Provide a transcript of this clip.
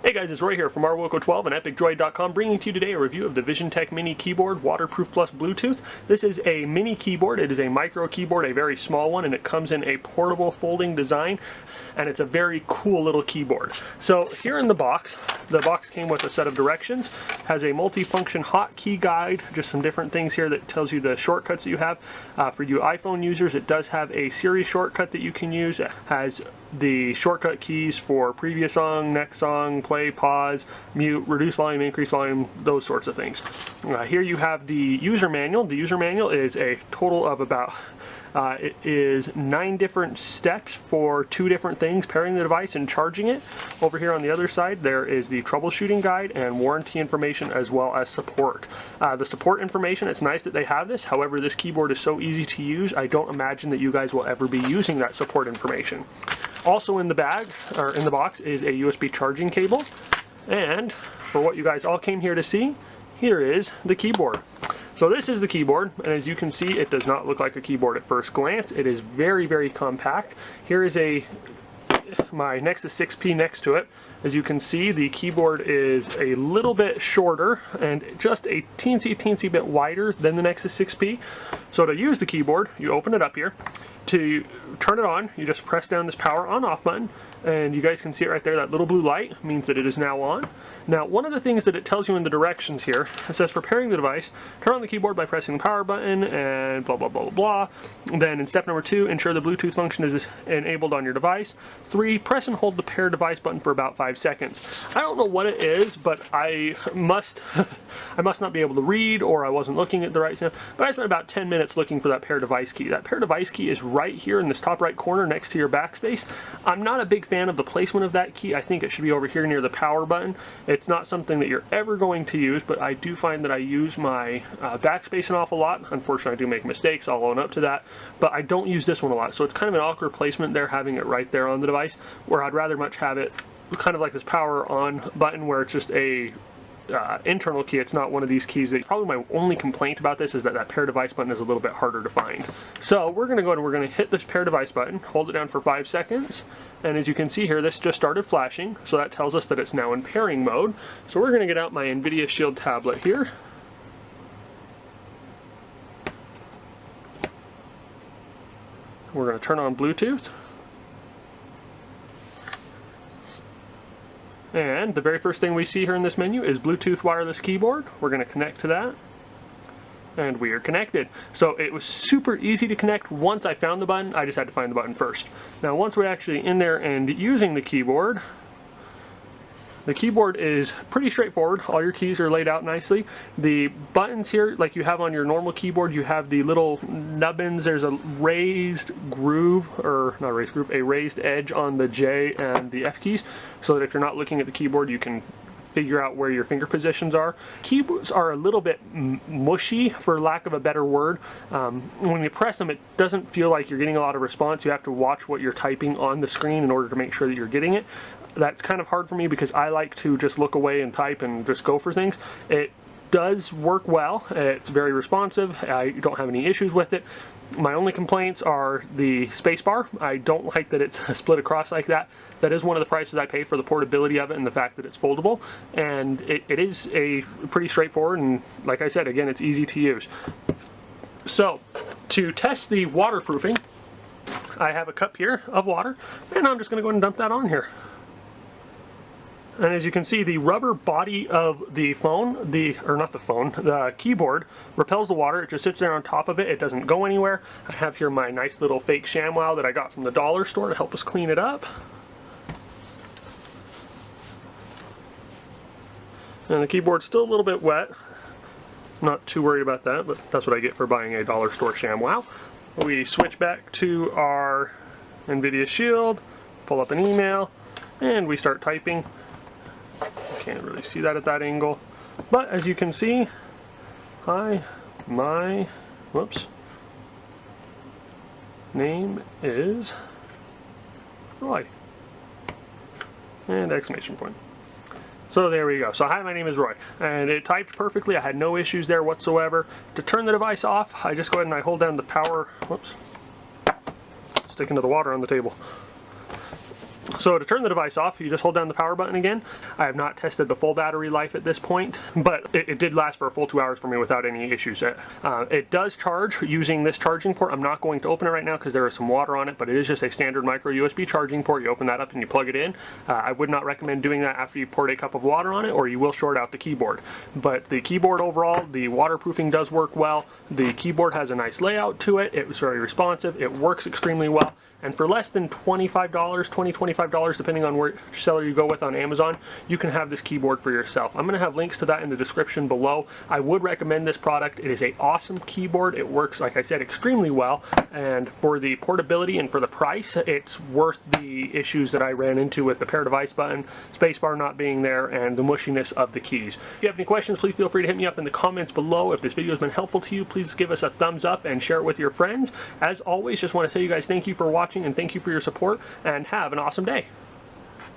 Hey guys, it's Roy here from rwoco12 and epicdroid.com, bringing to you today a review of the VisionTek Mini Keyboard Waterproof Plus Bluetooth. This is a mini keyboard. It is a micro keyboard, a very small one, and it comes in a portable folding design, and it's a very cool little keyboard. So here in the box came with a set of directions, has a multi-function hotkey guide, just some different things here that tells you the shortcuts that you have. For you iPhone users, it does have a Siri shortcut that you can use. It has the shortcut keys for previous song, next song, play, pause, mute, reduce volume, increase volume, those sorts of things. Here you have the user manual. The user manual is a total of about it is 9 different steps for 2 different things: pairing the device and charging it. Over here on the other side there is the troubleshooting guide and warranty information, as well as support. The support information, it's nice that they have this. However, this keyboard is so easy to use, I don't imagine that you guys will ever be using that support information. Also in the bag, or in the box, is a USB charging cable. And for what you guys all came here to see, here is the keyboard. So this is the keyboard, and as you can see, it does not look like a keyboard at first glance. It is very, very compact. Here is my Nexus 6P next to it. As you can see, the keyboard is a little bit shorter and just a teensy bit wider than the Nexus 6P. So to use the keyboard, you open it up here. To turn it on, you just press down this power on/off button, and you guys can see it right there. That little blue light means that it is now on. Now, one of the things that it tells you in the directions here, it says for pairing the device, turn on the keyboard by pressing the power button and blah blah blah blah blah. Then in step number 2, ensure the Bluetooth function is enabled on your device. 3, press and hold the pair device button for about 5 seconds. I don't know what it is, but I must not be able to read, or I wasn't looking at the right stuff. But I spent about 10 minutes looking for that pair device key. That pair device key is right here in this top right corner next to your backspace. I'm not a big fan of the placement of that key. I think it should be over here near the power button. It's not something that you're ever going to use, but I do find that I use my backspace an awful lot. Unfortunately, I do make mistakes, I'll own up to that, but I don't use this one a lot. So it's kind of an awkward placement there, having it right there on the device, where I'd rather much have it kind of like this power on button, where it's just a internal key. It's not one of these keys. Probably my only complaint about this is that that pair device button is a little bit harder to find. So we're going to go ahead and we're going to hit this pair device button, hold it down for 5 seconds, and as you can see here, this just started flashing, so that tells us that it's now in pairing mode. So we're going to get out my NVIDIA Shield tablet here. We're going to turn on Bluetooth. And the very first thing we see here in this menu is Bluetooth wireless keyboard. We're going to connect to that, and we are connected. So it was super easy to connect once I found the button. I just had to find the button first. Now once we're actually in there and using the keyboard is pretty straightforward. All your keys are laid out nicely. The buttons here, like you have on your normal keyboard, you have the little nubbins. There's a raised groove, or not a raised groove, a raised edge on the J and the F keys, so that if you're not looking at the keyboard, you can figure out where your finger positions are. Keyboards are a little bit mushy, for lack of a better word. When you press them, it doesn't feel like you're getting a lot of response. You have to watch what you're typing on the screen in order to make sure that you're getting it. That's kind of hard for me because I like to just look away and type and just go for things. It does work well. It's very responsive. I don't have any issues with it. My only complaints are the spacebar. I don't like that it's split across like that. That is one of the prices I pay for the portability of it and the fact that it's foldable. And it is a pretty straightforward, and like I said, again, it's easy to use. So to test the waterproofing, I have a cup here of water, and I'm just going to go ahead and dump that on here. And as you can see, the rubber body of the phone, the keyboard repels the water. It just sits there on top of it. It doesn't go anywhere. I have here my nice little fake ShamWow that I got from the dollar store to help us clean it up. And the keyboard's still a little bit wet. Not too worried about that, but that's what I get for buying a dollar store ShamWow. We switch back to our NVIDIA Shield, pull up an email, and we start typing. Can't really see that at that angle, but as you can see, my name is Roy, and exclamation point. So there we go. So hi, my name is Roy, and it typed perfectly. I had no issues there whatsoever. To turn the device off, I just go ahead and I hold down the power, sticking to the water on the table. So to turn the device off, you just hold down the power button again. I have not tested the full battery life at this point, but it did last for a full 2 hours for me without any issues. It does charge using this charging port. I'm not going to open it right now because there is some water on it, but it is just a standard micro USB charging port. You open that up and you plug it in. I would not recommend doing that after you poured a cup of water on it, or you will short out the keyboard. But the keyboard overall, the waterproofing does work well. The keyboard has a nice layout to it. It was very responsive. It works extremely well. And for less than $25, $25, depending on which seller you go with on Amazon, you can have this keyboard for yourself. I'm going to have links to that in the description below. I would recommend this product. It is an awesome keyboard. It works, like I said, extremely well. And for the portability and for the price, it's worth the issues that I ran into with the pair device button, spacebar not being there, and the mushiness of the keys. If you have any questions, please feel free to hit me up in the comments below. If this video has been helpful to you, please give us a thumbs up and share it with your friends. As always, just want to tell you guys thank you for watching and thank you for your support, and have an awesome day.